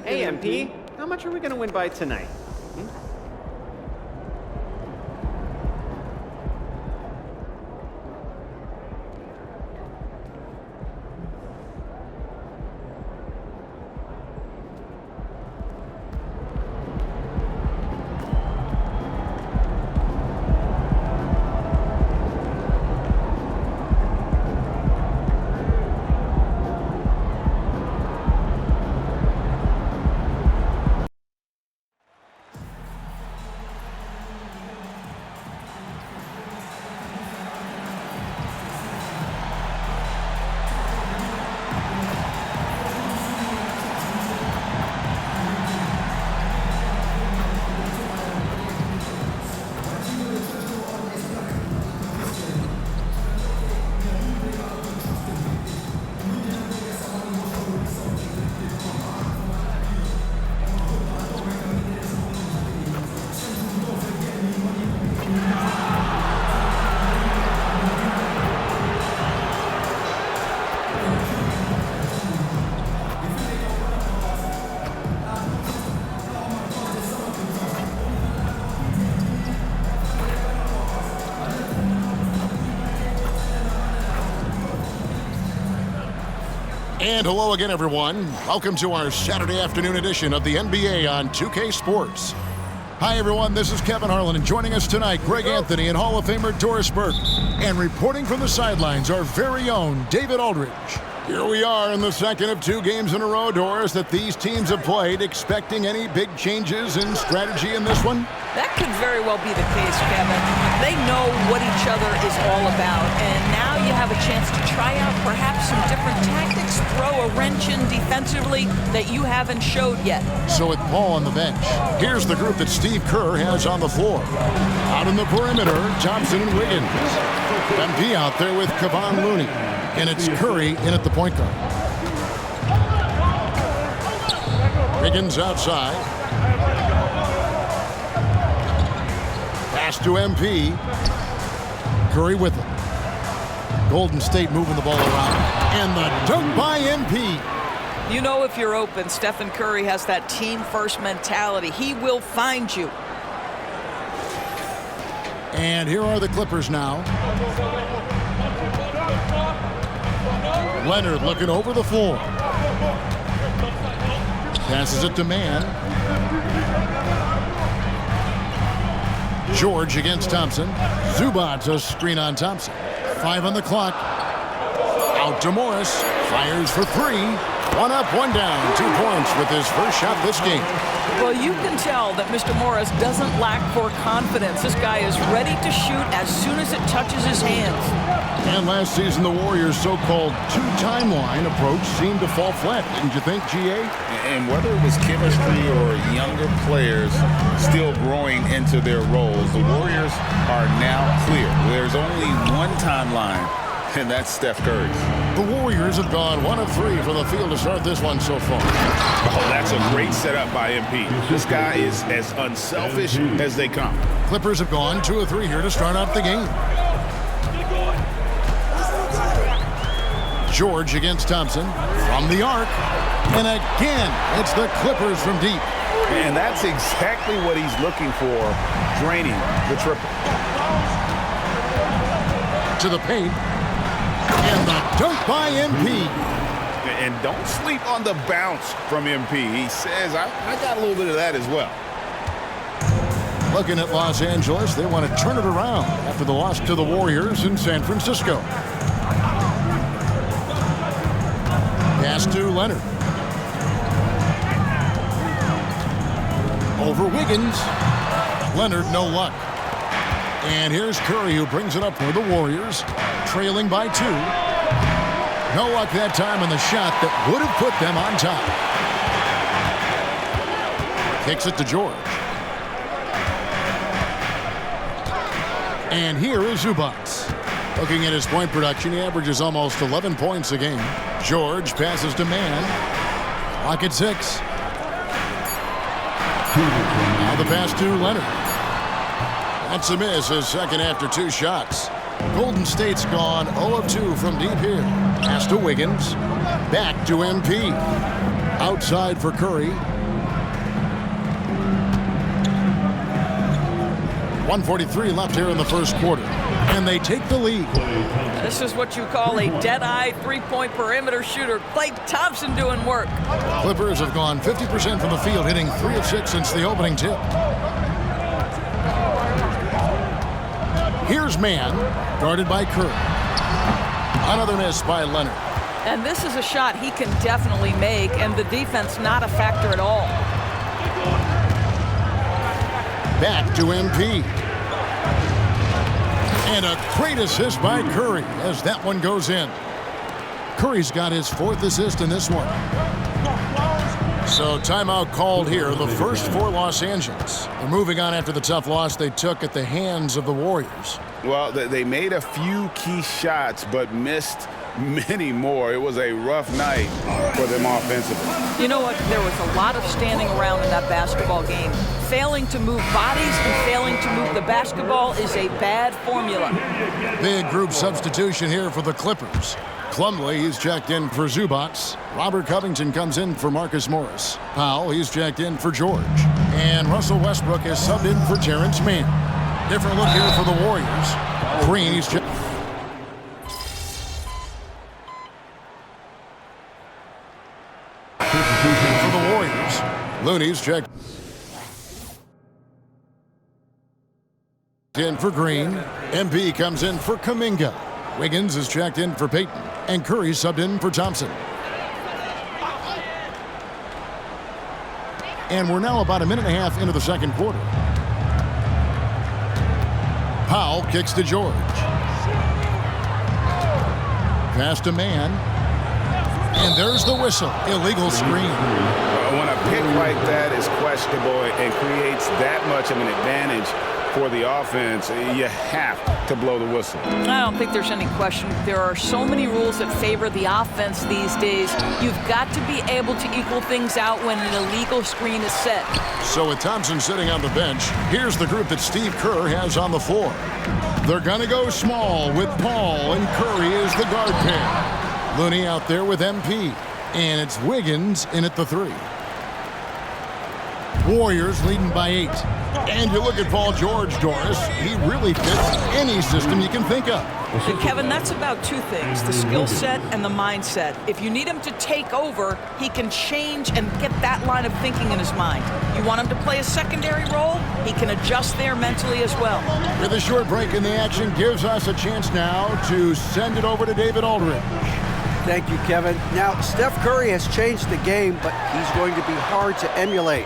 Hey, MP, how much are we going to win by tonight? And hello again, everyone. Welcome to our Saturday afternoon edition of the NBA on 2K Sports. Hi, everyone. This is Kevin Harlan, and joining us tonight, Greg Anthony and Hall of Famer Doris Burke. And reporting from the sidelines, our very own David Aldridge. Here we are in the second of 2 games in a row, Doris, that these teams have played. Expecting any big changes in strategy in this one? That could very well be the case, Kevin. They know what each other is all about, and now you have a chance to try out perhaps some different tactics, throw a wrench in defensively that you haven't showed yet. So with Paul on the bench, here's the group that Steve Kerr has on the floor. Out in the perimeter, Thompson and Wiggins. MP out there with Kevon Looney. And it's Curry in at the point guard. Wiggins outside. Pass to MP. Curry with it. Golden State moving the ball around. And the dunk by MP. You know if you're open, Stephen Curry has that team-first mentality. He will find you. And here are the Clippers now. Leonard looking over the floor. Passes it to Mann. George against Thompson. Zubac a screen on Thompson. 5 on the clock. Out to Morris. Fires for 3. 1 up, 1 down. 2 points with his first shot this game. Well, you can tell that Mr. Morris doesn't lack for confidence. This guy is ready to shoot as soon as it touches his hands. And last season, the Warriors' so-called 2-timeline approach seemed to fall flat, didn't you think, GA? And whether it was chemistry or younger players still growing into their roles, the Warriors are now clear. There's only one timeline, and that's Steph Curry's. The Warriors have gone 1 of 3 from the field to start this one so far. Oh, that's a great setup by MP. This guy is as unselfish as they come. Clippers have gone 2 of 3 here to start out the game. George against Thompson from the arc. And again, it's the Clippers from deep. And that's exactly what he's looking for, draining the triple. To the paint. And the dunk by MP. And don't sleep on the bounce from MP. He says, I got a little bit of that as well. Looking at Los Angeles, they want to turn it around after the loss to the Warriors in San Francisco. Pass to Leonard. Over Wiggins. Leonard, no luck. And here's Curry, who brings it up for the Warriors, trailing by 2. No luck that time on the shot that would have put them on top. Kicks it to George. And here is Zubac. Looking at his point production, he averages almost 11 points a game. George passes to Mann. Clock at 6. Now the pass to Leonard. That's a miss, his second after 2 shots. Golden State's gone 0 of 2 from deep here. Pass to Wiggins. Back to MP. Outside for Curry. 1:43 left here in the first quarter, and they take the lead. This is what you call a dead-eye three-point perimeter shooter. Klay Thompson doing work. Clippers have gone 50% from the field, hitting 3 of 6 since the opening tip. Here's Mann, guarded by Curry. Another miss by Leonard. And this is a shot he can definitely make, and the defense not a factor at all. Back to MP. And a great assist by Curry as that one goes in. Curry's got his 4th assist in this one. So timeout called here, the first for Los Angeles. They're moving on after the tough loss they took at the hands of the Warriors. Well, they made a few key shots, but missed many more. It was a rough night for them offensively. You know what? There was a lot of standing around in that basketball game. Failing to move bodies and failing to move the basketball is a bad formula. Big group substitution here for the Clippers. Plumlee, he's checked in for Zubats. Robert Covington comes in for Marcus Morris. Powell, he's checked in for George. And Russell Westbrook is subbed in for Terrence Mann. Different look here for the Warriors. Green, he's checked. For the Warriors, Looney's checked in for Green. MP comes in for Kuminga. Wiggins is checked in for Payton. And Curry subbed in for Thompson. And we're now about a minute and a half into the second quarter. Powell kicks to George. Pass to Mann. And there's the whistle. Illegal screen. When a pick like that is questionable and creates that much of an advantage for the offense, you have to blow the whistle. I don't think there's any question. There are so many rules that favor the offense these days. You've got to be able to equal things out when an illegal screen is set. So with Thompson sitting on the bench, here's the group that Steve Kerr has on the floor. They're going to go small with Paul and Curry as the guard pair. Looney out there with MP. And it's Wiggins in at the 3. Warriors leading by 8. And you look at Paul George, Doris, he really fits any system you can think of. And Kevin, that's about 2 things, the skill set and the mindset. If you need him to take over, he can change and get that line of thinking in his mind. You want him to play a secondary role, he can adjust there mentally as well. With a short break in the action gives us a chance now to send it over to David Aldridge. Thank you, Kevin. Now, Steph Curry has changed the game, but he's going to be hard to emulate.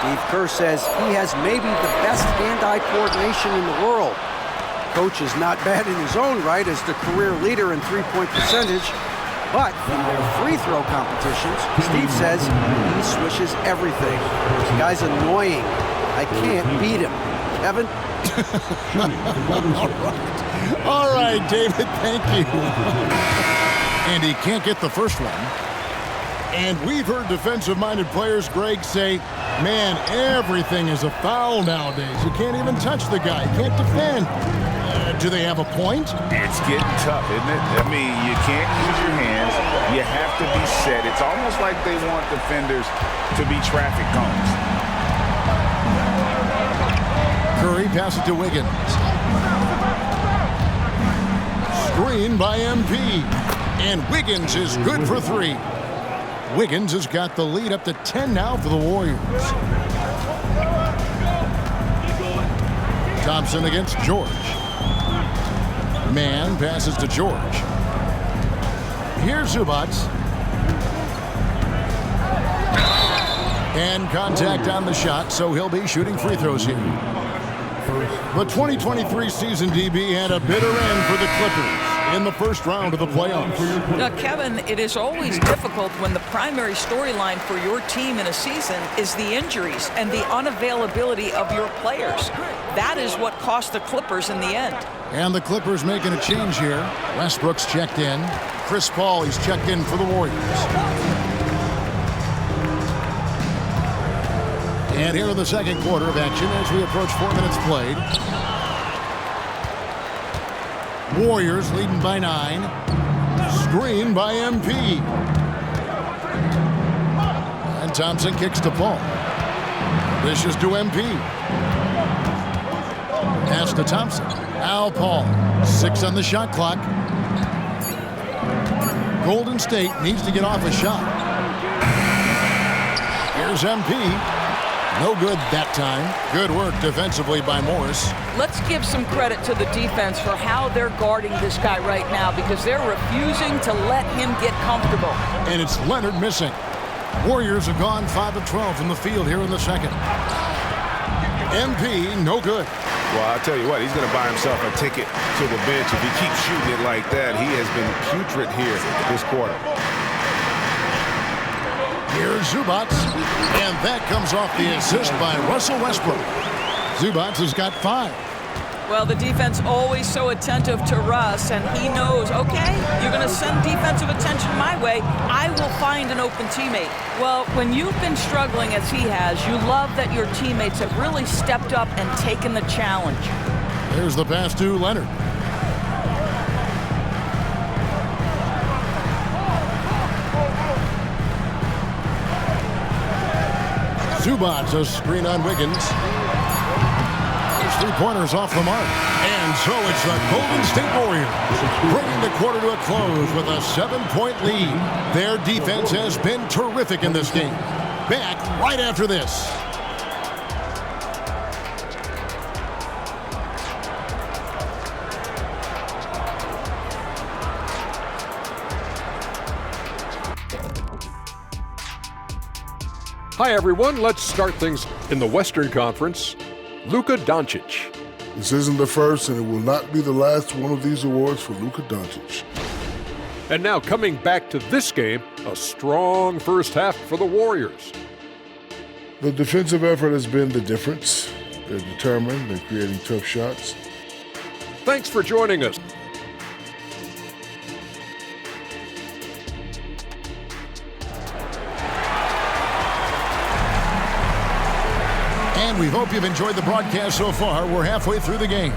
Steve Kerr says he has maybe the best hand-eye coordination in the world. Coach is not bad in his own right as the career leader in three-point percentage, but in their free throw competitions, Steve says he swishes everything. This guy's annoying. I can't beat him. Kevin? All right, David, thank you. And he can't get the first one. And we've heard defensive-minded players, Greg, say, man, everything is a foul nowadays. You can't even touch the guy. You can't defend. Do they have a point? It's getting tough, isn't it? I mean, you can't use your hands. You have to be set. It's almost like they want defenders to be traffic cones. Curry passes to Wiggins. Screen by MP. And Wiggins is good for 3. Wiggins has got the lead up to 10 now for the Warriors. Thompson against George. Mann passes to George. Here's Zubats. And contact on the shot, so he'll be shooting free throws here. The 2023 season, DB, had a bitter end for the Clippers in the first round of the playoffs. Now, Kevin, it is always difficult when the primary storyline for your team in a season is the injuries and the unavailability of your players. That is what cost the Clippers in the end. And the Clippers making a change here. Westbrook's checked in. Chris Paul, he's checked in for the Warriors. And here in the second quarter of action as we approach 4 minutes played. Warriors leading by 9. Screen by MP. And Thompson kicks to Paul. This is to MP. to Thompson. Al Paul, 6 on the shot clock. Golden State needs to get off a shot. Here's MP. No good that time. Good work defensively by Morris. Let's give some credit to the defense for how they're guarding this guy right now because they're refusing to let him get comfortable. And it's Leonard missing. Warriors have gone 5 of 12 from the field here in the second. MP, no good. Well, I'll tell you what, he's going to buy himself a ticket to the bench. If he keeps shooting it like that, he has been putrid here this quarter. Here's Zubac, and that comes off the assist by Russell Westbrook. Zubac has got 5. Well, the defense always so attentive to Russ, and he knows, okay, you're going to send defensive attention my way, I will find an open teammate. Well, when you've been struggling as he has, you love that your teammates have really stepped up and taken the challenge. There's the pass to Leonard. Zubac, a screen on Wiggins. His 3-pointers off the mark. And so it's the Golden State Warriors bringing the quarter to a close with a 7-point lead. Their defense has been terrific in this game. Back right after this. Hi, everyone. Let's start things in the Western Conference. Luka Doncic. This isn't the first, and it will not be the last one of these awards for Luka Doncic. And now coming back to this game, a strong first half for the Warriors. The defensive effort has been the difference. They're determined. They're creating tough shots. Thanks for joining us. And we hope you've enjoyed the broadcast so far. We're halfway through the game.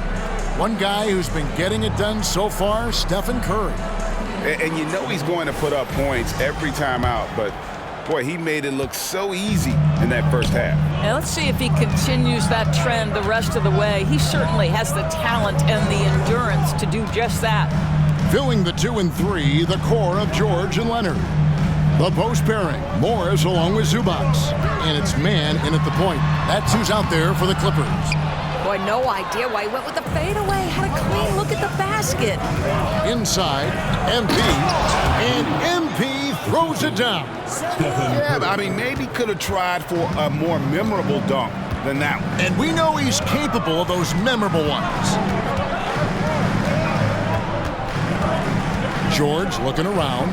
One guy who's been getting it done so far, Stephen Curry. And you know he's going to put up points every time out, but boy, he made it look so easy in that first half. And let's see if he continues that trend the rest of the way. He certainly has the talent and the endurance to do just that. Filling the 2 and 3, the core of George and Leonard. The post pairing, Morris along with Zubac. And it's man in at the point. That's who's out there for the Clippers. Boy, no idea why he went with the fadeaway. Had a clean look at the basket. Inside, MP. And MP throws it down. Yeah, I mean, maybe could have tried for a more memorable dunk than that one. And we know he's capable of those memorable ones. George looking around.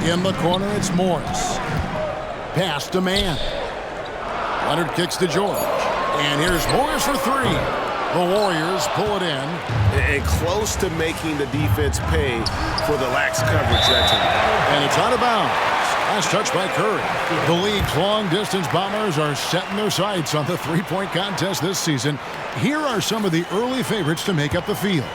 In the corner, it's Morris. Pass to man. Leonard kicks to George. And here's Morris for 3. The Warriors pull it in. And close to making the defense pay for the lax coverage that time. And it's out of bounds. Last touch by Curry. The league's long-distance bombers are setting their sights on the three-point contest this season. Here are some of the early favorites to make up the field.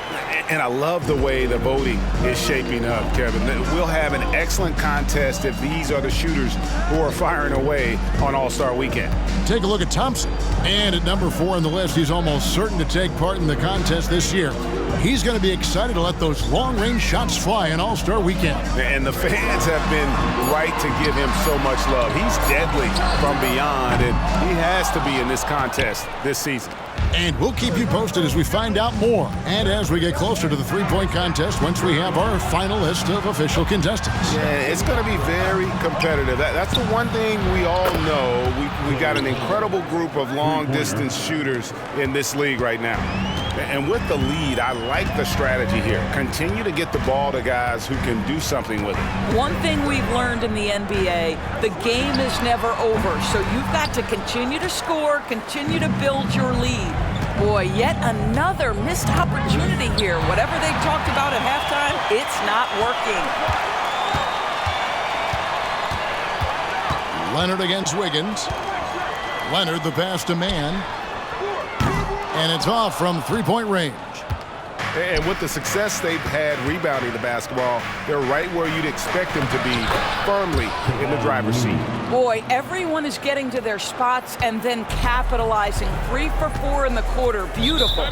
And I love the way the voting is shaping up, Kevin. We'll have an excellent contest if these are the shooters who are firing away on All-Star Weekend. Take a look at Thompson. And at number 4 on the list, he's almost certain to take part in the contest this year. He's going to be excited to let those long-range shots fly on All-Star Weekend. And the fans have been right to give him so much love. He's deadly from beyond, and he has to be in this contest this season. And we'll keep you posted as we find out more and as we get closer to the three-point contest once we have our final list of official contestants. Yeah, it's going to be very competitive. That's the one thing we all know. We got an incredible group of long-distance shooters in this league right now. And with the lead, I like the strategy here. Continue to get the ball to guys who can do something with it. One thing we've learned in the NBA, the game is never over. So you've got to continue to score, continue to build your lead. Boy, yet another missed opportunity here. Whatever they talked about at halftime, it's not working. Leonard against Wiggins. Leonard the pass to man. And it's off from three-point range. And with the success they've had rebounding the basketball, they're right where you'd expect them to be, firmly in the driver's seat. Boy, everyone is getting to their spots and then capitalizing. 3 for 4 in the quarter. Beautiful.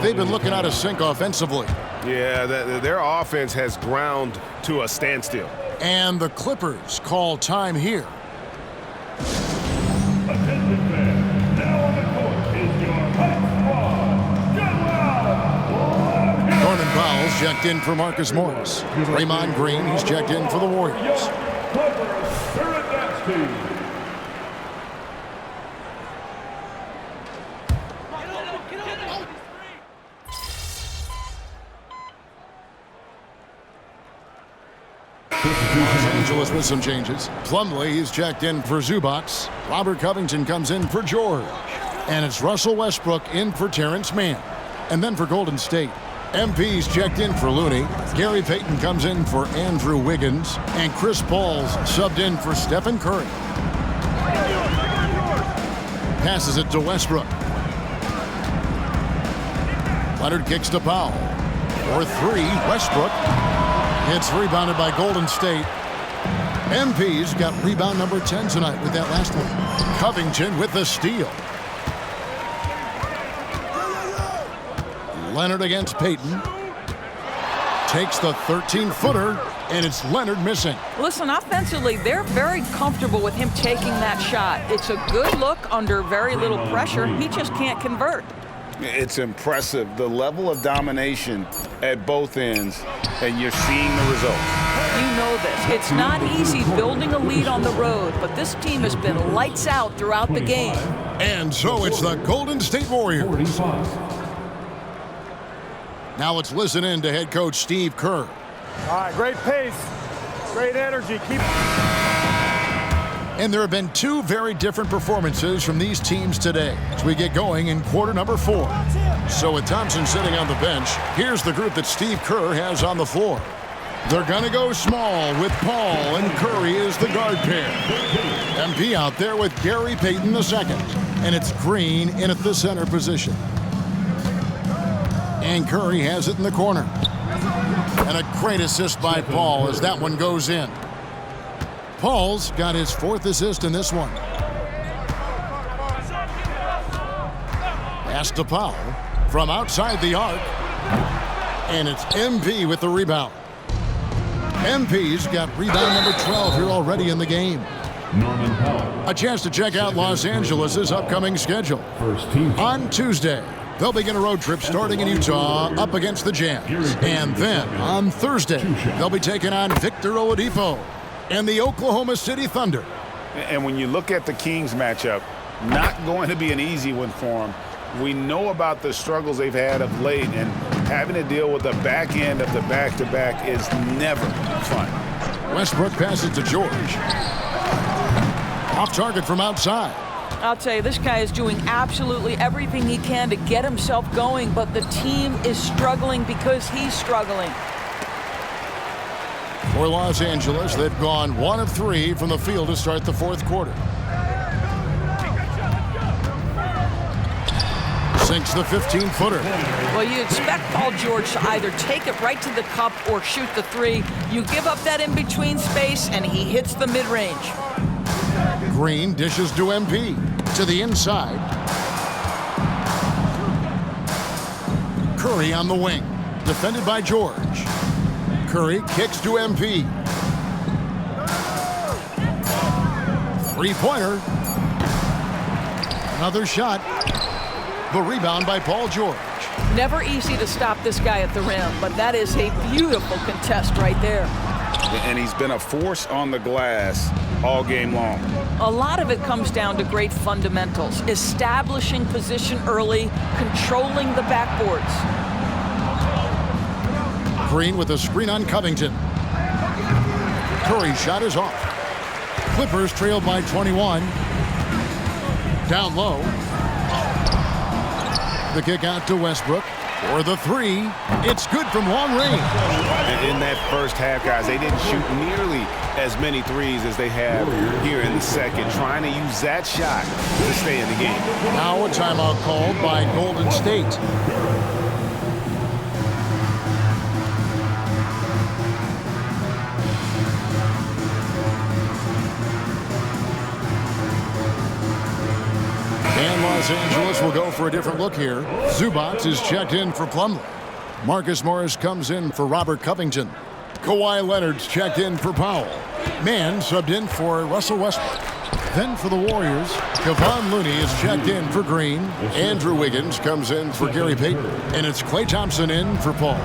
They've been looking out of sync offensively. Yeah, their offense has ground to a standstill. And the Clippers call time here. Norman Powell's checked in for Marcus Morris. Draymond Green, he's checked in for the Warriors. Los Angeles with some changes. Plumlee is checked in for Zubac. Robert Covington comes in for George. And it's Russell Westbrook in for Terrence Mann. And then for Golden State, MP's checked in for Looney. Gary Payton comes in for Andrew Wiggins. And Chris Paul's subbed in for Stephen Curry. Passes it to Westbrook. Leonard kicks to Powell. For 3, Westbrook. It's rebounded by Golden State. MP's got rebound number 10 tonight with that last one. Covington with the steal. Leonard against Payton. Takes the 13-footer, and it's Leonard missing. Listen, offensively, they're very comfortable with him taking that shot. It's a good look under very little pressure. He just can't convert. It's impressive, the level of domination at both ends, and you're seeing the results. You know this. It's not easy building a lead on the road, but this team has been lights out throughout the game. And so it's the Golden State Warriors. Now let's listen in to head coach Steve Kerr. All right, great pace, great energy. And there have been 2 very different performances from these teams today as we get going in quarter number 4. So with Thompson sitting on the bench, here's the group that Steve Kerr has on the floor. They're going to go small with Paul and Curry as the guard pair. MP out there with Gary Payton II. And it's Green in at the center position. And Curry has it in the corner. And a great assist by Paul as that one goes in. Paul's got his 4th assist in this one. Pass to Powell from outside the arc. And it's MP with the rebound. MP's got rebound number 12 here already in the game. A chance to check out Los Angeles' upcoming schedule. On Tuesday, they'll begin a road trip starting in Utah up against the Jazz. And then on Thursday, they'll be taking on Victor Oladipo and the Oklahoma City Thunder. And when you look at the Kings matchup, not going to be an easy one for them. We know about the struggles they've had of late, and having to deal with the back end of the back-to-back is never fun. Westbrook passes to George. Off target from outside. I'll tell you, this guy is doing absolutely everything he can to get himself going, but the team is struggling because he's struggling. For Los Angeles, they've gone 1 of 3 from the field to start the 4th quarter. Sinks the 15-footer. Well, you expect Paul George to either take it right to the cup or shoot the 3. You give up that in-between space, and he hits the mid-range. Green dishes to MP. To the inside. Curry on the wing. Defended by George. Curry kicks to MP. 3-pointer. Another shot. The rebound by Paul George. Never easy to stop this guy at the rim, but that is a beautiful contest right there. And he's been a force on the glass all game long. A lot of it comes down to great fundamentals, establishing position early, controlling the backboards. Green with a screen on Covington. Curry's shot is off. Clippers trailed by 21. Down low. The kick out to Westbrook for the 3. It's good from long range. In that first half, guys, they didn't shoot nearly as many threes as they have here in the second, trying to use that shot to stay in the game. Now a timeout called by Golden State. Los Angeles will go for a different look here. Zubac is checked in for Plumlee. Marcus Morris comes in for Robert Covington. Kawhi Leonard's checked in for Powell. Mann subbed in for Russell Westbrook. Then for the Warriors, Kevon Looney is checked in for Green. Andrew Wiggins comes in for Gary Payton. And it's Klay Thompson in for Paul.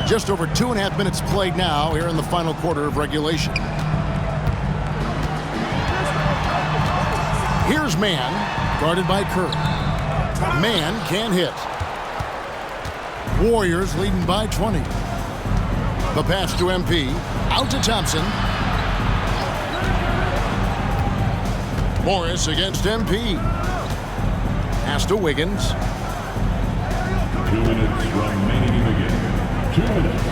Just over 2.5 minutes played now here in the final quarter of regulation. Here's Mann, guarded by Curry. Mann can't hit. Warriors leading by 20. The pass to MP. Out to Thompson. Morris against MP. Pass to Wiggins. 2 minutes remaining in the game. 2 minutes.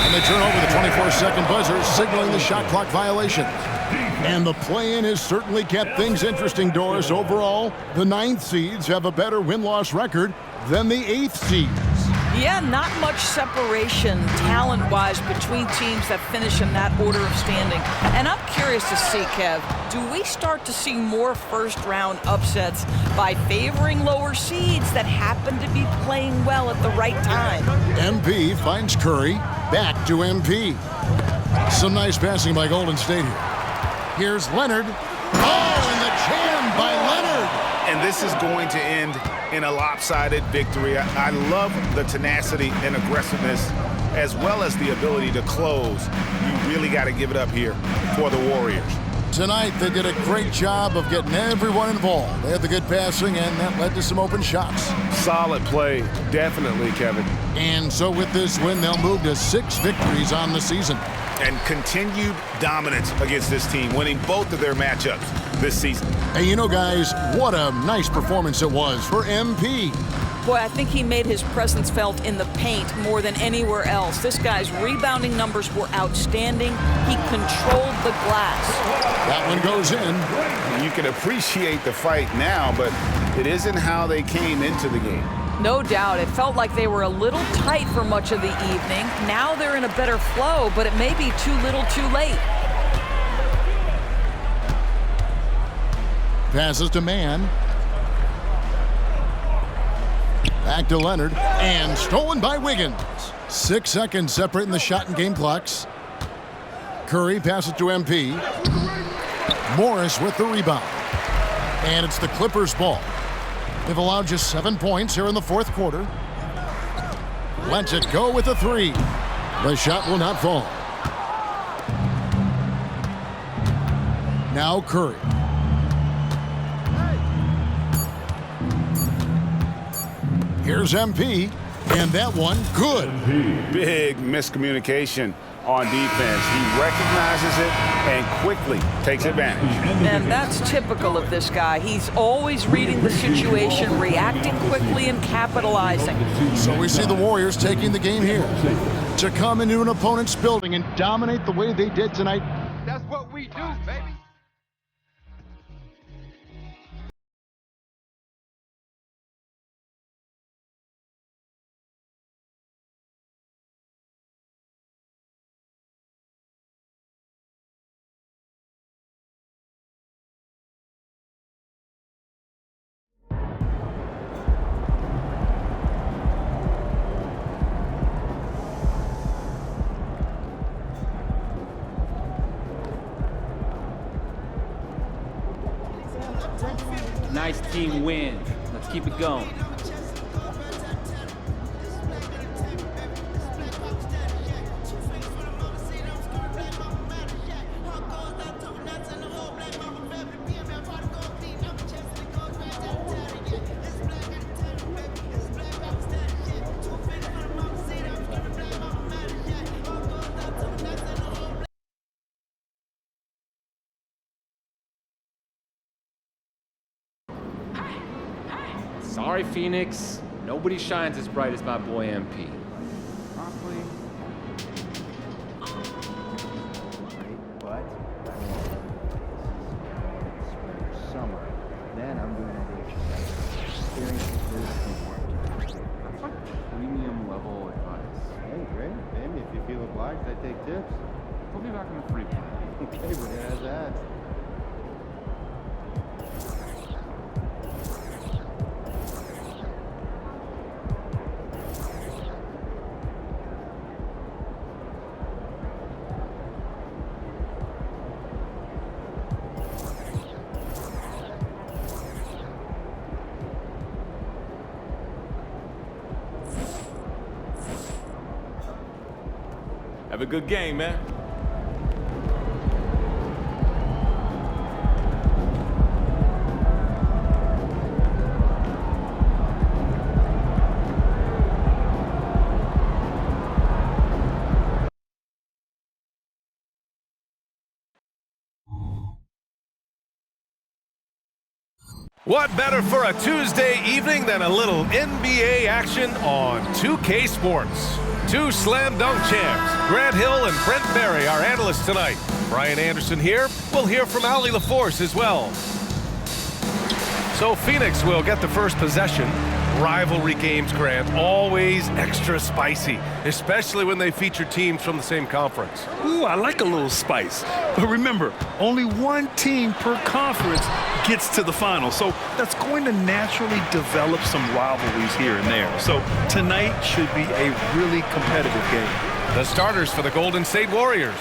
And they turn over the 24-second buzzer, signaling the shot clock violation. And the play-in has certainly kept things interesting, Doris. Overall, the 9th seeds have a better win-loss record than the 8th seeds. Yeah, not much separation talent-wise between teams that finish in that order of standing. And I'm curious to see, Kev, do we start to see more first-round upsets by favoring lower seeds that happen to be playing well at the right time? MP finds Curry. Back to MP. Some nice passing by Golden State here. Here's Leonard. Oh, and the jam by Leonard. And this is going to end in a lopsided victory. I love the tenacity and aggressiveness as well as the ability to close. You really got to give it up here for the Warriors. Tonight, they did a great job of getting everyone involved. They had the good passing, and that led to some open shots. Solid play, definitely, Kevin. And so with this win, they'll move to 6 victories on the season. And continued dominance against this team, winning both of their matchups this season. Hey, you know, guys, what a nice performance it was for MP. Boy, I think he made his presence felt in the paint more than anywhere else. This guy's rebounding numbers were outstanding. He controlled the glass. That one goes in. You can appreciate the fight now, but it isn't how they came into the game. No doubt. It felt like they were a little tight for much of the evening. Now they're in a better flow, but it may be too little too late. Passes to Mann. Back to Leonard. And stolen by Wiggins. 6 seconds separating the shot and game clocks. Curry passes to MP. Morris with the rebound. And it's the Clippers' ball. They've allowed just 7 points here in the fourth quarter. Lets it go with a 3. The shot will not fall. Now Curry. Here's MP, and that one good. Big miscommunication on defense. He recognizes it and quickly takes advantage. And that's typical of this guy. He's always reading the situation, reacting quickly, and capitalizing. So we see the Warriors taking the game here to come into an opponent's building and dominate the way they did tonight. That's what we do, baby. Nice team win. Let's keep it going. Sorry, Phoenix. Nobody shines as bright as my boy MP. Promptly. But summer. Then I'm doing it experiences this That's like premium level advice. Hey, great. Maybe if you feel obliged, I take 2. Tips? Put me back in the free play. Okay, but it has ads. Have a good game, man. What better for a Tuesday evening than a little NBA action on 2K Sports? Two slam dunk champs, Grant Hill and Brent Berry, our analysts tonight. Brian Anderson here. We'll hear from Allie LaForce as well. So Phoenix will get the first possession. Rivalry games, Grant, always extra spicy, especially when they feature teams from the same conference. Ooh, I like a little spice. But remember, only one team per conference gets to the final. So that's going to naturally develop some rivalries here and there. So tonight should be a really competitive game. The starters for the Golden State Warriors.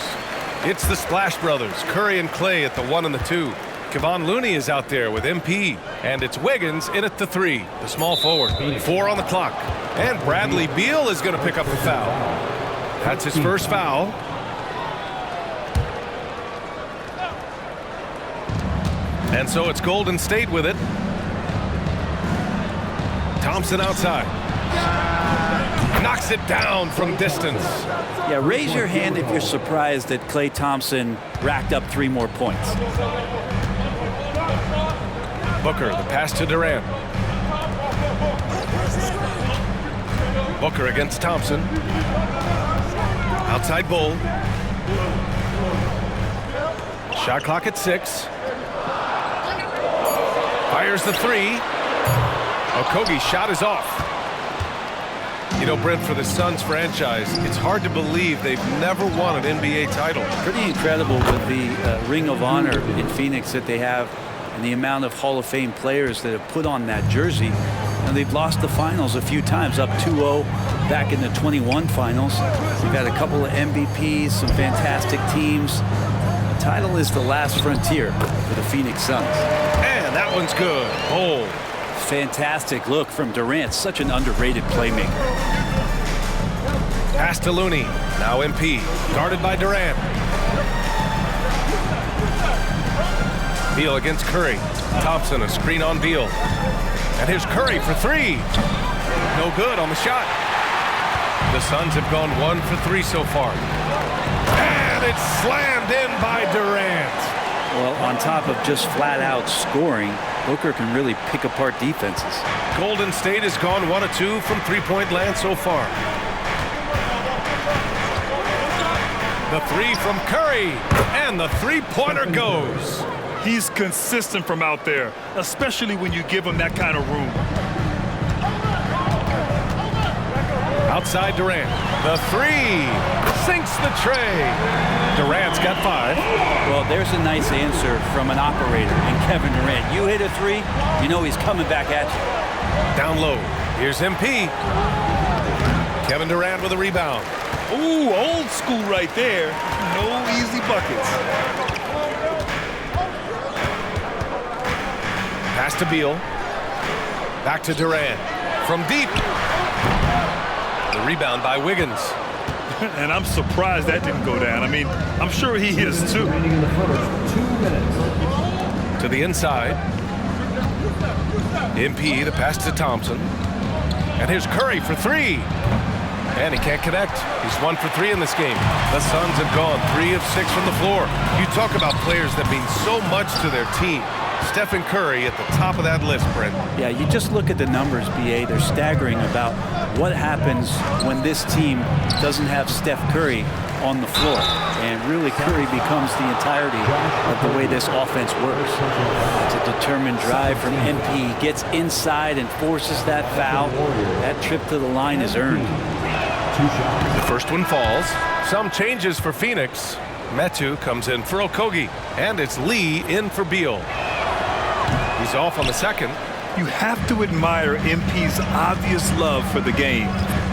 It's the Splash Brothers, Curry and Clay at the 1 and the 2. Kevon Looney is out there with MP. And it's Wiggins in at the 3, the small forward. 4 on the clock. And Bradley Beal is going to pick up the foul. That's his first foul. And so it's Golden State with it. Thompson outside. Knocks it down from distance. Yeah, raise your hand if you're surprised that Klay Thompson racked up 3 more points. Booker, the pass to Durant. Booker against Thompson. Outside Bull. Shot clock at 6. Fires the 3. Okogie's shot is off. You know, Brent, for the Suns franchise, it's hard to believe they've never won an NBA title. Pretty incredible with the Ring of Honor in Phoenix that they have and the amount of Hall of Fame players that have put on that jersey. And they've lost the finals a few times, up 2-0 back in the 21 finals. We've had a couple of MVPs, some fantastic teams. The title is the last frontier for the Phoenix Suns. And that one's good. Bold. Fantastic look from Durant, such an underrated playmaker. Pass to Looney. Now MP. Guarded by Durant. Beal against Curry. Thompson, a screen on Beal. And here's Curry for 3. No good on the shot. The Suns have gone 1 for 3 so far. And it's slammed in by Durant. Well, on top of just flat-out scoring, Booker can really pick apart defenses. Golden State has gone 1 of 2 from three-point land so far. The 3 from Curry, and the three-pointer goes. He's consistent from out there, especially when you give him that kind of room. Outside Durant, the 3 sinks the tray. Durant's got 5. Well, there's a nice answer from an operator in Kevin Durant. You hit a 3, you know he's coming back at you. Down low, here's MP. Kevin Durant with a rebound. Ooh, old school right there. No easy buckets. Pass to Beal. Back to Durant. From deep. The rebound by Wiggins. And I'm surprised that didn't go down. I mean, I'm sure he is too. To the inside. MP, the pass to Thompson. And here's Curry for 3. And he can't connect. He's 1 for 3 in this game. The Suns have gone 3 of 6 from the floor. You talk about players that mean so much to their team. Stephen Curry at the top of that list, Brent. Yeah, you just look at the numbers, BA. They're staggering about what happens when this team doesn't have Steph Curry on the floor. And really, Curry becomes the entirety of the way this offense works. It's a determined drive from MP. He gets inside and forces that foul. That trip to the line is earned. The first one falls. Some changes for Phoenix. Metu comes in for Okogie, and it's Lee in for Beal. He's off on the second. You have to admire MP's obvious love for the game.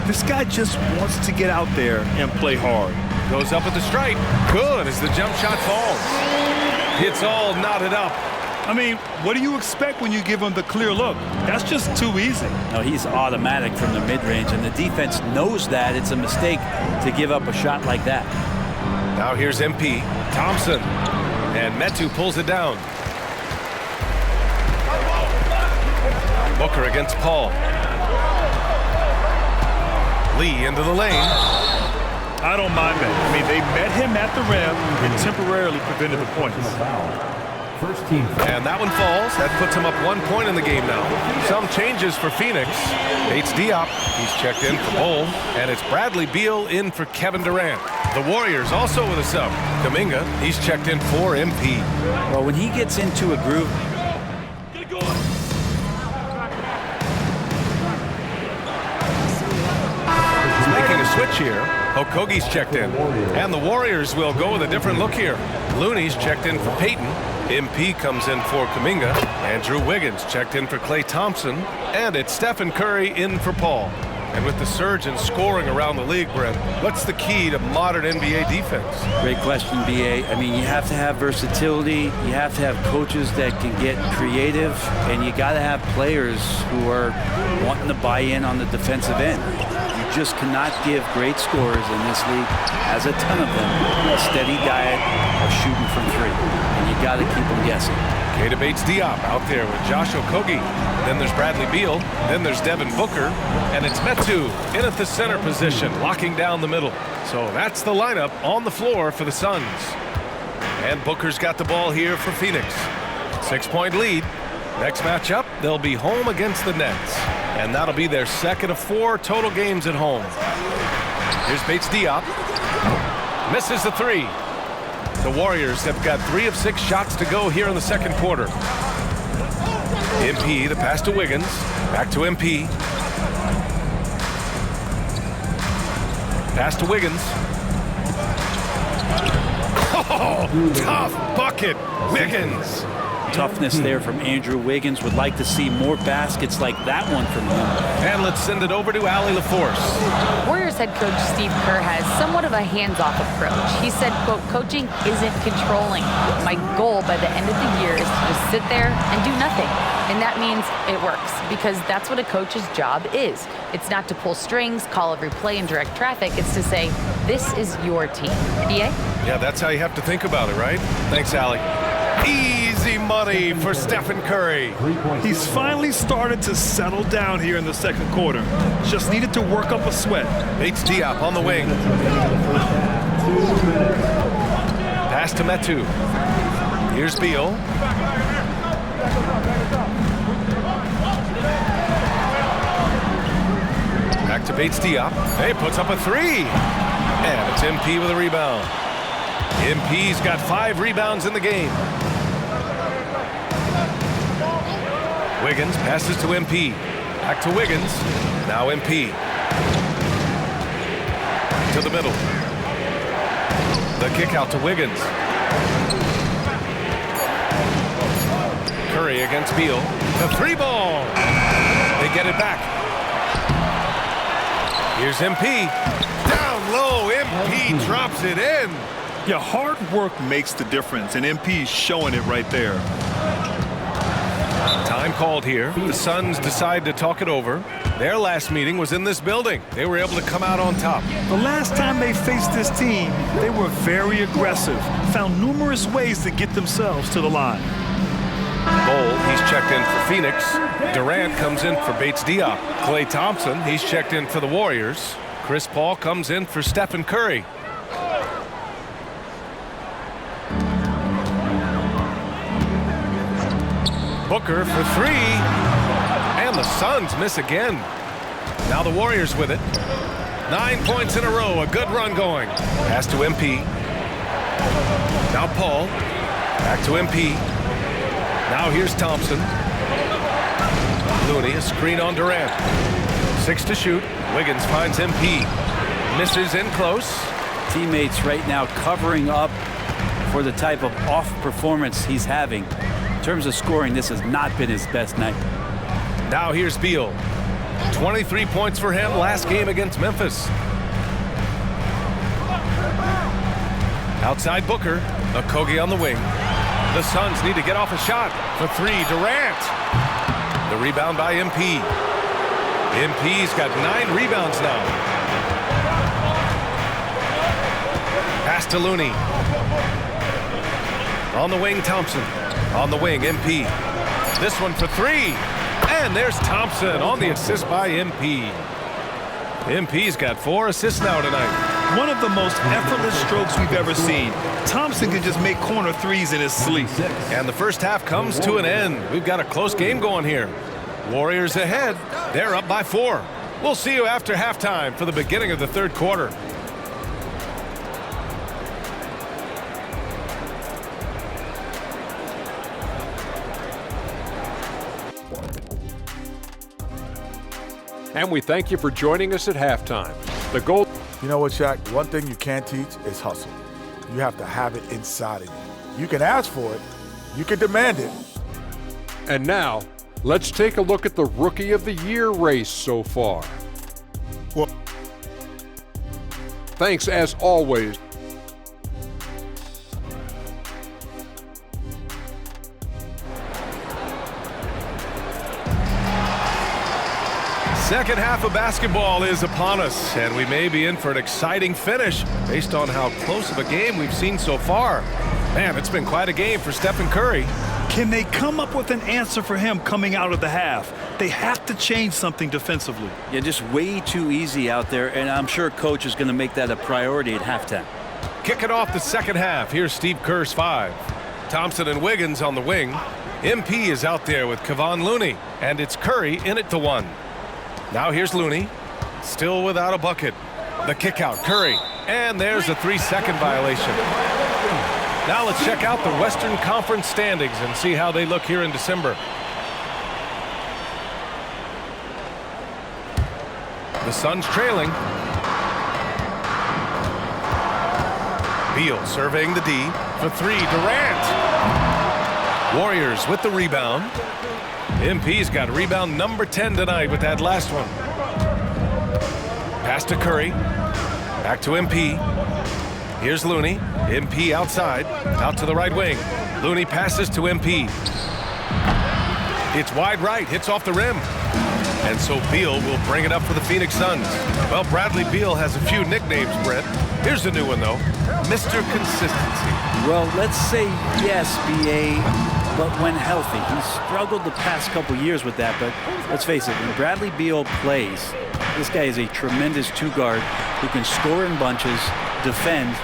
This guy just wants to get out there and play hard. Goes up at the stripe. Good as the jump shot falls. It's all knotted up. I mean, what do you expect when you give him the clear look? That's just too easy. No, he's automatic from the mid-range, and the defense knows that it's a mistake to give up a shot like that. Now here's MP. Thompson. And Metu pulls it down. Booker against Paul. Lee into the lane. I don't mind that. I mean, they met him at the rim and temporarily prevented the points. First team. And that one falls. That puts him up 1 point in the game now. Some changes for Phoenix. Bates Diop, he's checked in for Bull. And it's Bradley Beal in for Kevin Durant. The Warriors also with a sub. Kuminga, he's checked in for MP. Well, when he gets into a groove, making a switch here. Okogie's checked in. And the Warriors will go with a different look here. Looney's checked in for Peyton. MP comes in for Kuminga. Andrew Wiggins checked in for Klay Thompson. And it's Stephen Curry in for Paul. And with the surge in scoring around the league, Brent, what's the key to modern NBA defense? Great question, BA. I mean, you have to have versatility. You have to have coaches that can get creative. And you got to have players who are wanting to buy in on the defensive end. You just cannot give great scorers in this league, as a ton of them, a steady diet of shooting from three. And you got to keep them guessing. Keita Bates-Diop out there with Josh Okogie. Then there's Bradley Beal. Then there's Devin Booker. And it's Metu in at the center position, locking down the middle. So that's the lineup on the floor for the Suns. And Booker's got the ball here for Phoenix. 6-point lead. Next matchup, they'll be home against the Nets. And that'll be their second of 4 total games at home. Here's Bates-Diop. Misses the three. The Warriors have got 3 of 6 shots to go here in the second quarter. MP, the pass to Wiggins. Back to MP. Pass to Wiggins. Oh, tough bucket. Wiggins. Toughness there from Andrew Wiggins. Would like to see more baskets like that one from him. And let's send it over to Allie LaForce. Warriors head coach Steve Kerr has somewhat of a hands-off approach. He said, quote, coaching isn't controlling. My goal by the end of the year is to just sit there and do nothing. And that means it works, because that's what a coach's job is. It's not to pull strings, call every play, and direct traffic. It's to say, this is your team. BA? Yeah, that's how you have to think about it, right? Thanks, Allie. Easy money for Stephen Curry. He's finally started to settle down here in the second quarter. Just needed to work up a sweat. Bates-Diop on the wing. Pass to Metu. Here's Beal. Back to Bates-Diop. He puts up a three. And it's MP with a rebound. MP's got 5 rebounds in the game. Wiggins passes to MP. Back to Wiggins. Now MP. To the middle. The kick out to Wiggins. Curry against Beal. The 3-ball. They get it back. Here's MP. Down low. MP drops it in. Yeah, hard work makes the difference, and MP's showing it right there. Time called here. The Suns decide to talk it over. Their last meeting was in this building. They were able to come out on top. The last time they faced this team, they were very aggressive, found numerous ways to get themselves to the line. Bull, he's checked in for Phoenix. Durant comes in for Bates-Diop. Klay Thompson, he's checked in for the Warriors. Chris Paul comes in for Stephen Curry. Booker for 3. And the Suns miss again. Now the Warriors with it. 9 points in a row. A good run going. Pass to MP. Now Paul. Back to MP. Now here's Thompson. Looney, a screen on Durant. 6 to shoot. Wiggins finds MP. Misses in close. teammates right now covering up for the type of off performance he's having. In terms of scoring, this has not been his best night. Now here's Beal. 23 points for him last game against Memphis. Outside Booker. Okogie on the wing. The Suns need to get off a shot. For three, Durant. The rebound by MP. MP's got 9 rebounds now. Pass to Looney. On the wing, Thompson. On the wing, MP. This one for three. And there's Thompson on the assist by MP. MP's got 4 assists now tonight. One of the most effortless strokes we've ever seen. Thompson can just make corner threes in his sleep. And the first half comes to an end. We've got a close game going here. Warriors ahead. They're up by 4. We'll see you after halftime for the beginning of the third quarter. And we thank you for joining us at halftime. The goal. You know what, Shaq? One thing you can't teach is hustle. You have to have it inside of you. You can ask for it. You can demand it. And now, let's take a look at the Rookie of the Year race so far. Well, thanks as always. Second half of basketball is upon us, and we may be in for an exciting finish based on how close of a game we've seen so far. Man, it's been quite a game for Stephen Curry. Can they come up with an answer for him coming out of the half? They have to change something defensively. Yeah, just way too easy out there, and I'm sure coach is going to make that a priority at halftime. Kicking off the second half, here's Steve Kerr's 5. Thompson and Wiggins on the wing. MP is out there with Kevon Looney, and it's Curry in at the 1. Now here's Looney, still without a bucket. The kick out, Curry, and there's a 3-second violation. Now let's check out the Western Conference standings and see how they look here in December. The Suns trailing. Beal surveying the D for 3, Durant. Warriors with the rebound. MP's got rebound number 10 tonight with that last one. Pass to Curry. Back to MP. Here's Looney. MP outside. Out to the right wing. Looney passes to MP. It's wide right. Hits off the rim. And so Beal will bring it up for the Phoenix Suns. Well, Bradley Beal has a few nicknames, Brett. Here's a new one, though. Mr. Consistency. Well, let's say yes, B.A., but when healthy. He's struggled the past couple years with that, but let's face it, when Bradley Beal plays, this guy is a tremendous 2-guard who can score in bunches, defend,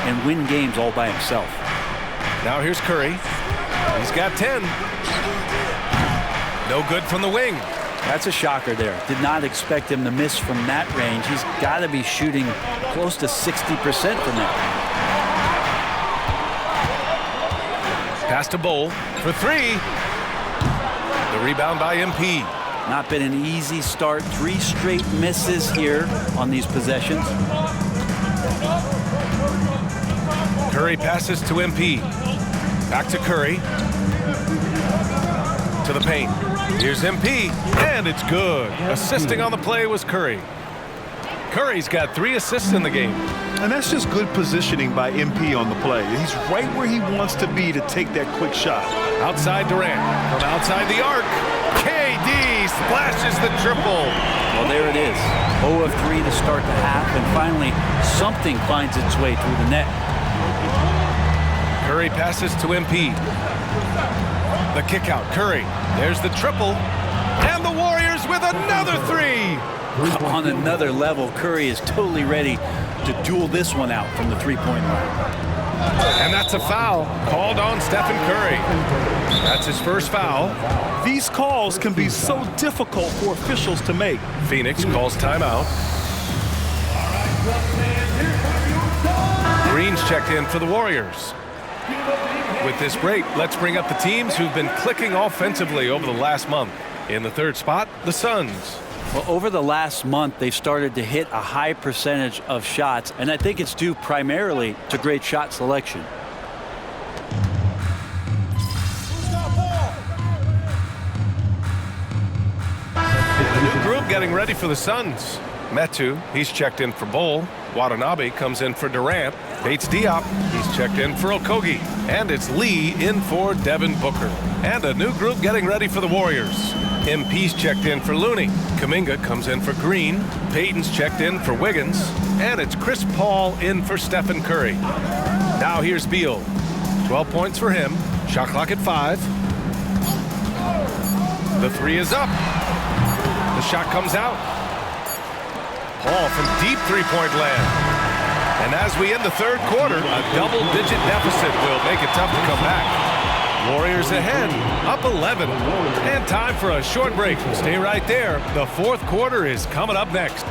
and win games all by himself. Now here's Curry. He's got 10. No good from the wing. That's a shocker there. Did not expect him to miss from that range. He's got to be shooting close to 60% from that. Pass to Bowl for 3. The rebound by MP. Not been an easy start. 3 straight misses here on these possessions. Curry passes to MP. Back to Curry. To the paint. Here's MP, and it's good. Assisting on the play was Curry. Curry's got 3 assists in the game. And that's just good positioning by MP on the play. He's right where he wants to be to take that quick shot. Outside Durant, from outside the arc. KD splashes the triple. Well, there it is. 0 of 3 to start the half, and finally something finds its way through the net. Curry passes to MP. The kick out, Curry. There's the triple. And the Warriors with another 3. On another level, Curry is totally ready to duel this one out from the 3-point line. And that's a foul called on Stephen Curry. That's his first foul. These calls can be so difficult for officials to make. Phoenix calls timeout. Green's checked in for the Warriors. With this break, let's bring up the teams who've been clicking offensively over the last month. In the third spot, the Suns. Well, over the last month, they've started to hit a high percentage of shots, and I think it's due primarily to great shot selection. The new group getting ready for the Suns. Metu, he's checked in for Bol. Watanabe comes in for Durant. Bates Diop, he's checked in for Okogie. And it's Lee in for Devin Booker. And a new group getting ready for the Warriors. MP's checked in for Looney. Kuminga comes in for Green. Payton's checked in for Wiggins. And it's Chris Paul in for Stephen Curry. Now here's Beal. 12 points for him. Shot clock at 5. The three is up. The shot comes out. Paul from deep three-point land. And as we end the third quarter, a double-digit deficit will make it tough to come back. Warriors ahead, up 11. And time for a short break. Stay right there. The fourth quarter is coming up next.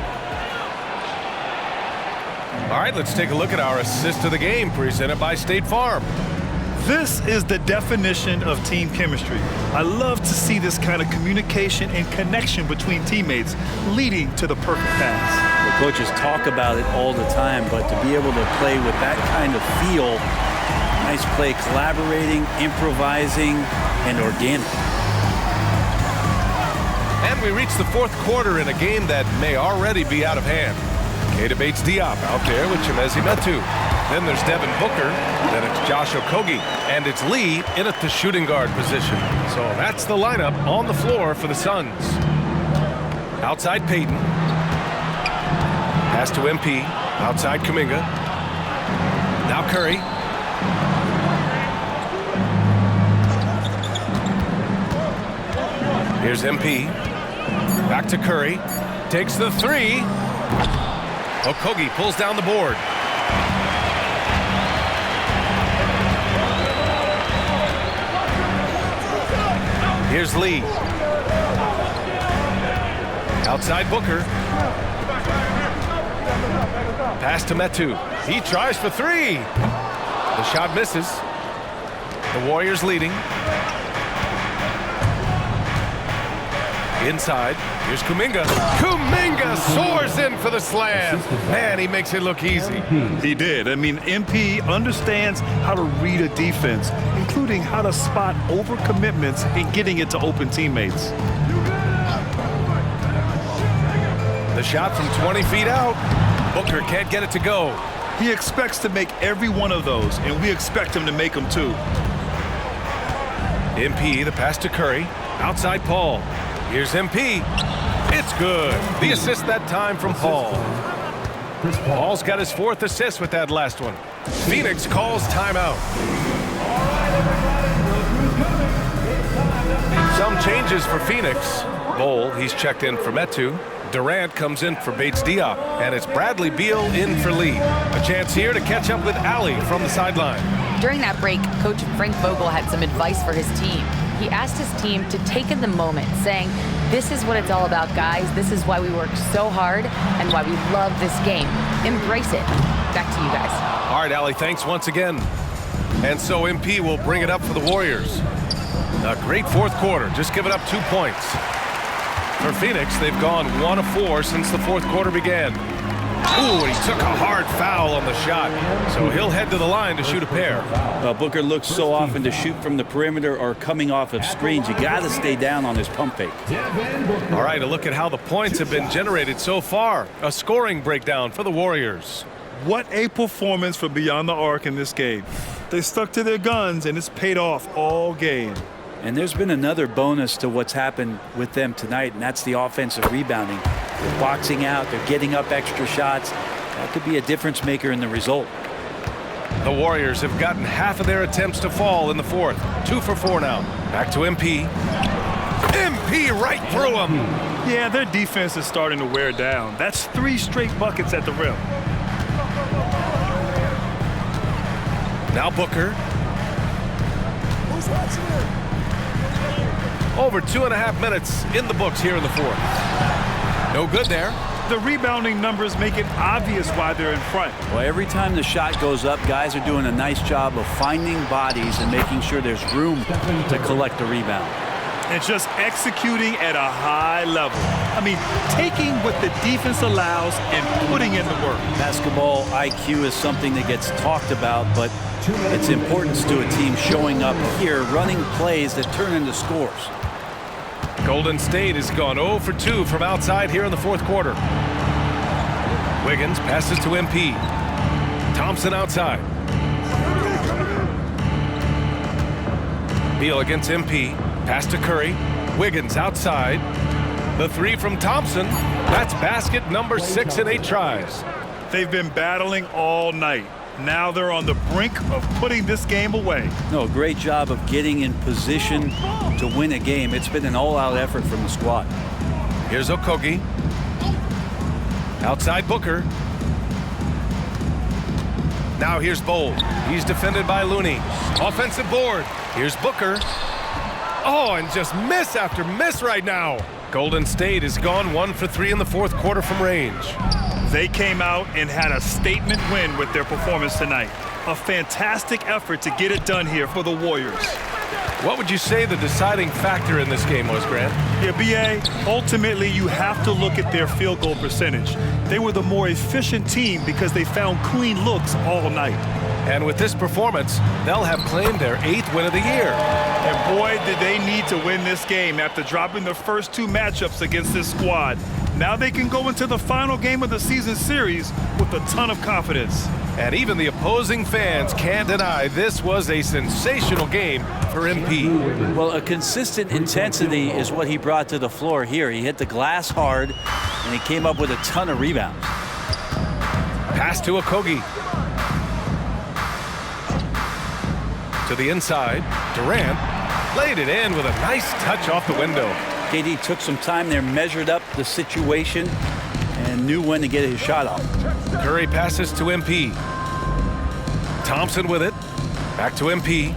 All right, let's take a look at our assist of the game presented by State Farm. This is the definition of team chemistry. I love to see this kind of communication and connection between teammates leading to the perfect pass. The coaches talk about it all the time, but to be able to play with that kind of feel, nice play, collaborating, improvising, and organic. And we reach the fourth quarter in a game that may already be out of hand. Keita Bates Diop out there with Chimezie Metu. Then there's Devin Booker, then it's Josh Okogie, and it's Lee in at the shooting guard position. So that's the lineup on the floor for the Suns. Outside Payton. Pass to MP. Outside Kuminga. Now Curry. Here's MP. Back to Curry. Takes the three. Okogie pulls down the board. Here's Lee. Outside Booker. Pass to Metu. He tries for three. The shot misses. The Warriors leading. Inside. Here's Kuminga. Kuminga soars in for the slam. Man, he makes it look easy. He did. I mean, MP understands how to read a defense, including how to spot overcommitments and getting it to open teammates. The shot from 20 feet out. Booker can't get it to go. He expects to make every one of those, and we expect him to make them too. MP, the pass to Curry. Outside Paul. Here's MP. It's good. The assist that time from Paul. Paul's got his fourth assist with that last one. Phoenix calls timeout. Some changes for Phoenix. Bol, he's checked in for Metu. Durant comes in for Bates Diop. And it's Bradley Beal in for Lee. A chance here to catch up with Allie from the sideline. During that break, Coach Frank Vogel had some advice for his team. He asked his team to take in the moment, saying, "This is what it's all about, guys. This is why we work so hard and why we love this game. Embrace it." Back to you guys. All right, Allie, thanks once again. And so MP will bring it up for the Warriors. A great fourth quarter, just giving up 2 points. For Phoenix, they've gone 1 of 4 since the fourth quarter began. Ooh, and he took a hard foul on the shot. So he'll head to the line to shoot a pair. Booker looks so often to shoot from the perimeter or coming off of screens. You got to stay down on his pump fake. All right, a look at how the points have been generated so far. A scoring breakdown for the Warriors. What a performance for Beyond the Arc in this game. They stuck to their guns, and it's paid off all game. And there's been another bonus to what's happened with them tonight, and that's the offensive rebounding. They're boxing out, they're getting up extra shots. That could be a difference maker in the result. The Warriors have gotten half of their attempts to fall in the fourth. 2 for 4 now. Back to MP. MP right through him. Yeah, their defense is starting to wear down. That's 3 straight buckets at the rim. Now Booker. Over 2.5 minutes in the books here in the fourth. No good there. The rebounding numbers make it obvious why they're in front. Well, every time the shot goes up, guys are doing a nice job of finding bodies and making sure there's room to collect the rebound. and just executing at a high level. I mean, taking what the defense allows and putting in the work. Basketball IQ is something that gets talked about, but its importance to a team showing up here, running plays that turn into scores. Golden State has gone 0 for 2 from outside here in the fourth quarter. Wiggins passes to MP. Thompson outside. Beal against MP. Pass to Curry. Wiggins outside. The three from Thompson. That's basket number 6 in 8 tries. They've been battling all night. Now they're on the brink of putting this game away. No, great job of getting in position to win a game. It's been an all-out effort from the squad. Here's Okogie. Outside Booker. Now here's Bold. He's defended by Looney. Offensive board. Here's Booker. Oh, and just miss after miss right now. Golden State has gone 1 for 3 in the fourth quarter from range. They came out and had a statement win with their performance tonight. A fantastic effort to get it done here for the Warriors. What would you say the deciding factor in this game was, Grant? Yeah, B.A., ultimately you have to look at their field goal percentage. They were the more efficient team because they found clean looks all night. And with this performance, they'll have claimed their 8th win of the year. And boy, did they need to win this game after dropping the first 2 matchups against this squad. Now they can go into the final game of the season series with a ton of confidence. And even the opposing fans can't deny this was a sensational game for MP. Well, a consistent intensity is what he brought to the floor here. He hit the glass hard, and he came up with a ton of rebounds. Pass to Okogie. To the inside, Durant laid it in with a nice touch off the window. KD took some time there, measured up the situation, and knew when to get his shot off. Curry passes to MP. Thompson with it. Back to MP.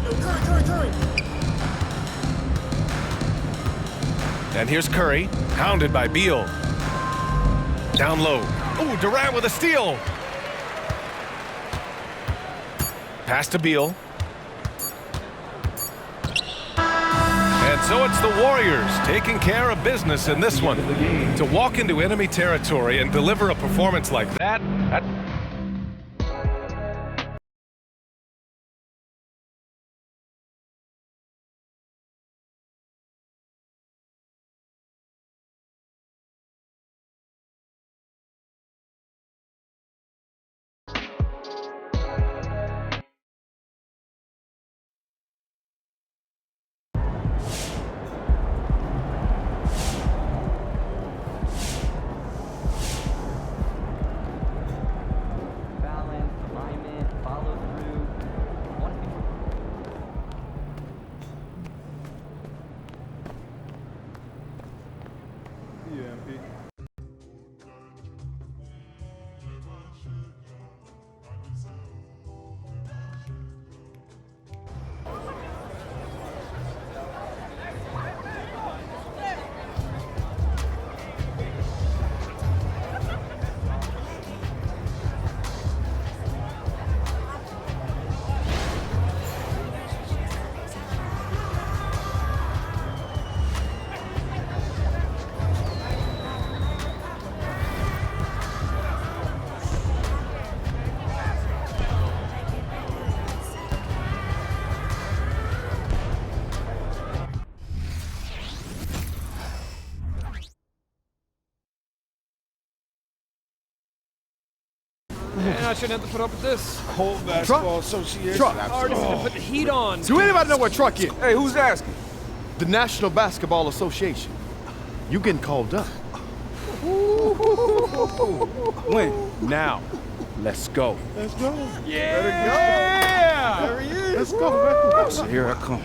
And here's Curry, hounded by Beal. Down low. Oh, Durant with a steal. Pass to Beal. And so it's the Warriors taking care of business in this one. To walk into enemy territory and deliver a performance like that, Man, I shouldn't have to put up with this. Whole basketball association. Truck. I already had to put the heat on. Do anybody know what truck is? Hey, who's asking? The National Basketball Association. You getting called up. When? Now. Let's go. Let's go. Yeah. There he is. Let's go, man. So here I come.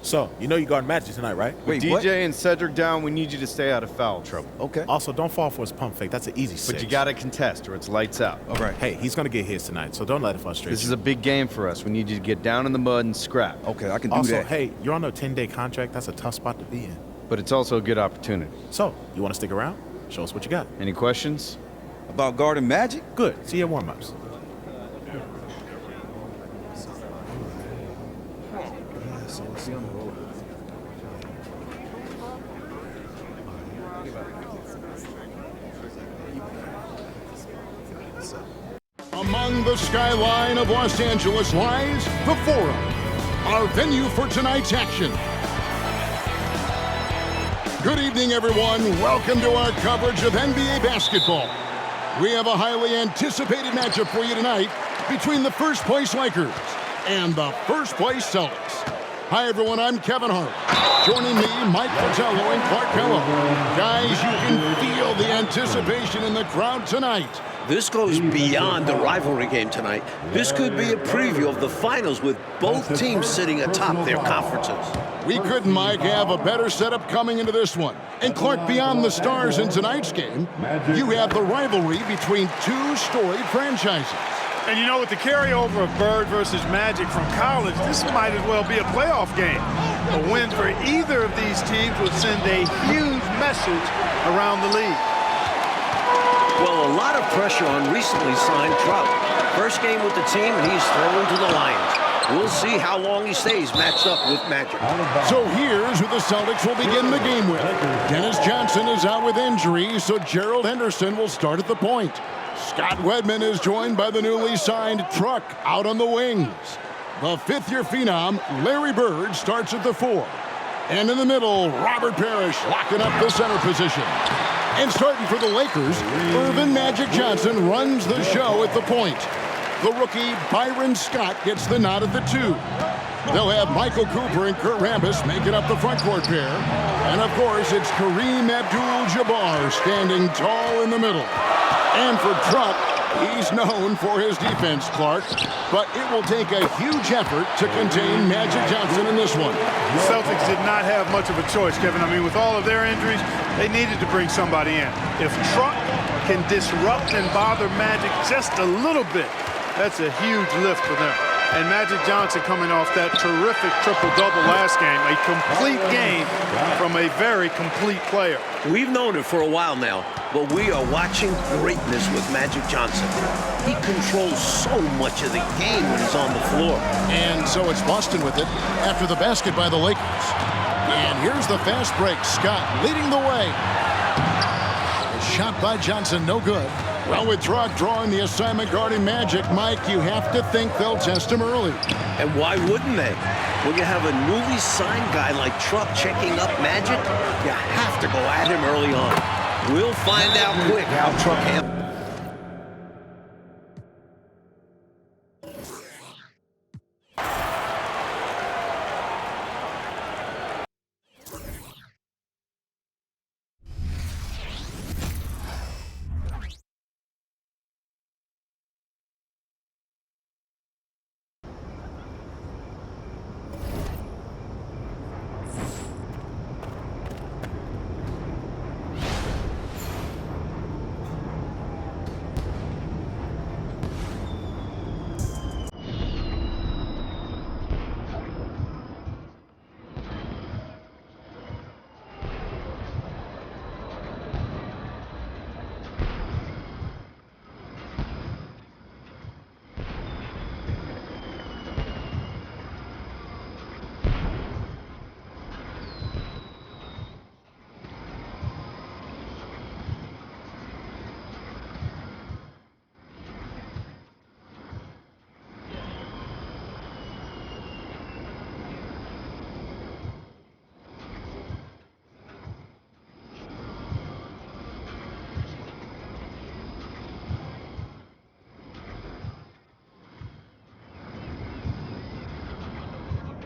So, you know you guard Magic tonight, right? Wait, DJ what? And Cedric down, we need you to stay out of foul trouble. Okay. Also, don't fall for his pump fake. That's an easy six. But you got to contest or it's lights out. All right. Hey, he's going to get his tonight, so don't let it frustrate you. This is a big game for us. We need you to get down in the mud and scrap. Okay, I can do that. Also, hey, you're on a 10-day contract. That's a tough spot to be in. But it's also a good opportunity. So, you want to stick around? Show us what you got. Any questions? About guarding Magic? Good. See your warm-ups. So we'll see on the road. Among the skyline of Los Angeles lies the Forum, our venue for tonight's action. Good evening, everyone. Welcome to our coverage of NBA basketball. We have a highly anticipated matchup for you tonight between the first-place Lakers and the first-place Celtics. Hi, everyone. I'm Kevin Hart. Joining me, Mike Fratello and Clark Pello. Guys, you can feel the anticipation in the crowd tonight. This goes beyond the rivalry game tonight. This could be a preview of the finals with both teams sitting atop their conferences. We couldn't, Mike, have a better setup coming into this one. And Clark, beyond the stars in tonight's game, you have the rivalry between two storied franchises. And you know, with the carryover of Bird versus Magic from college, this might as well be a playoff game. A win for either of these teams would send a huge message around the league. Well, a lot of pressure on recently signed Trout. First game with the team, and he's thrown to the Lions. We'll see how long he stays matched up with Magic. So here's who the Celtics will begin the game with. Dennis Johnson is out with injury, so Gerald Henderson will start at the point. Scott Wedman is joined by the newly signed Truck out on the wings. The fifth-year phenom, Larry Bird, starts at the 4. And in the middle, Robert Parrish locking up the center position. And starting for the Lakers, Irvin Magic Johnson runs the show at the point. The rookie, Byron Scott, gets the nod at the 2. They'll have Michael Cooper and Kurt Rambis making up the front court pair. And of course, it's Kareem Abdul-Jabbar standing tall in the middle. And for Truck, he's known for his defense, Clark, but it will take a huge effort to contain Magic Johnson in this one. The Celtics did not have much of a choice, Kevin. I mean, with all of their injuries, they needed to bring somebody in. If Truck can disrupt and bother Magic just a little bit, that's a huge lift for them. And Magic Johnson coming off that terrific triple-double last game, a complete game from a very complete player. We've known it for a while now, but we are watching greatness with Magic Johnson. He controls so much of the game when he's on the floor. And so it's Boston with it after the basket by the Lakers. And here's the fast break. Scott leading the way. A shot by Johnson, no good. Well, with Truck drawing the assignment guarding Magic, Mike, you have to think they'll test him early. And why wouldn't they? When you have a newly signed guy like Truck checking up Magic, you have to go at him early on. We'll find out quick how Truck handles.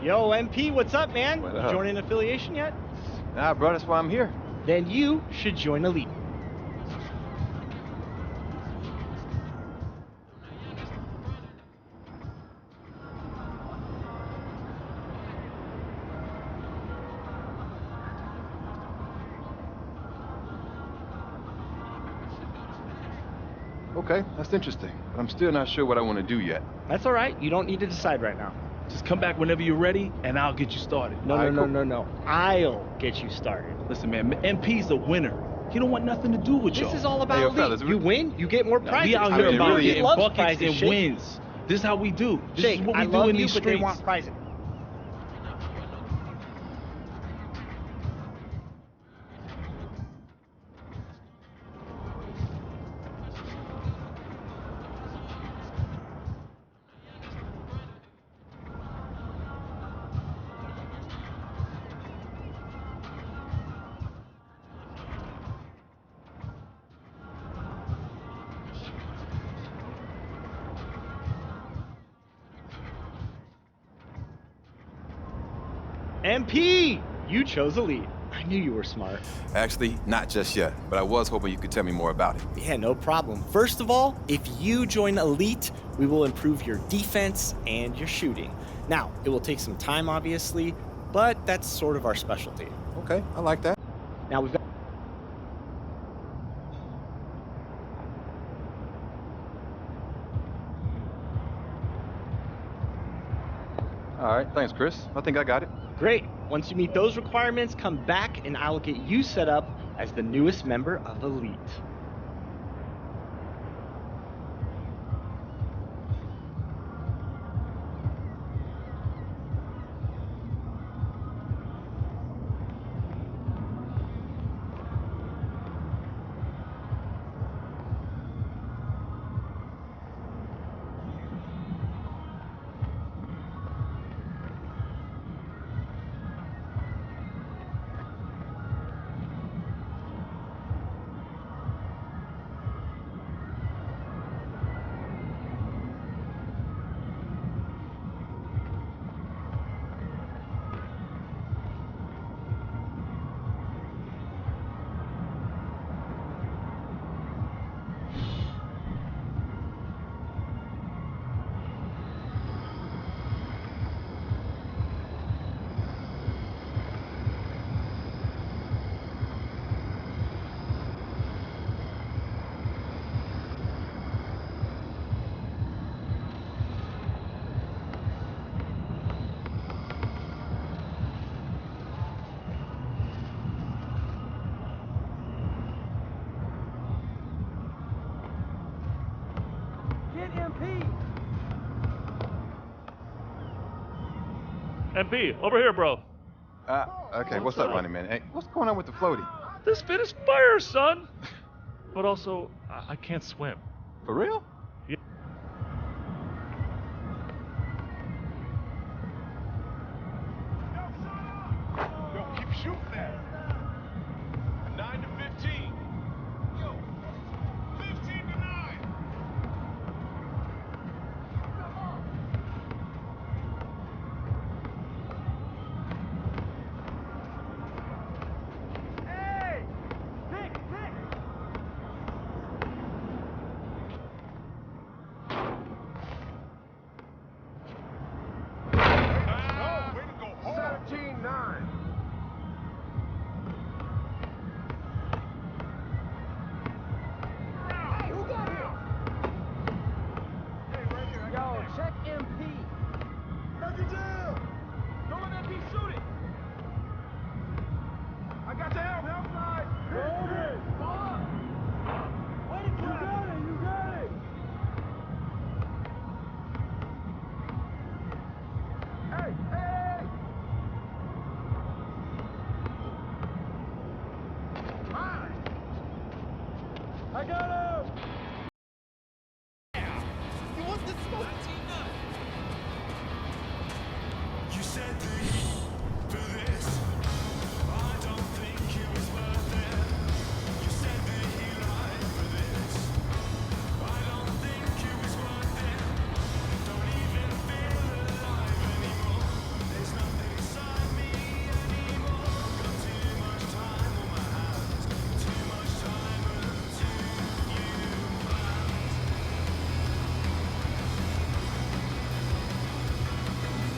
Yo, MP, what's up, man? What You up? joining an affiliation yet? Nah, bro, that's why I'm here. Then you should join Elite. Okay, that's interesting, but I'm still not sure what I want to do yet. That's all right. You don't need to decide right now. Just come back whenever you're ready, and I'll get you started. No, All right, cool. no. I'll get you started. Listen, man, MP's a winner. He don't want nothing to do with y'all. This is all about Hey, yo, Elite. fellas, You win, you get more prizes. We out here mean, about really, getting loves buckets prizes, and Shake. wins. This is how we do. This Shake, is what I we do love in you, these but they streets. want prizes. MP, you chose Elite. I knew you were smart. Actually, not just yet, but I was hoping you could tell me more about it. Yeah, no problem. First of all, if you join Elite, we will improve your defense and your shooting. Now, it will take some time, obviously, but that's sort of our specialty. Okay, I like that. Now we've got... All right, thanks, Chris. I think I got it. Great. Once you meet those requirements, come back and I will get you set up as the newest member of Elite. MP, over here, bro. Okay, what's up, Running Man? Hey, what's going on with the floaty? This fit is fire, son. But also, I can't swim. For real? Yeah. Yo, keep shooting that. 9 to 15. Yo, 15 to 9. Hey! Pick, pick! Way to go hard. 17-9. Yo, check MP. Break it down. Don't let that be shooting. I got the help side. Hold it. Wait, you got it. You got it. Hey, hey. Mine. I got him. You want the smoke? You said the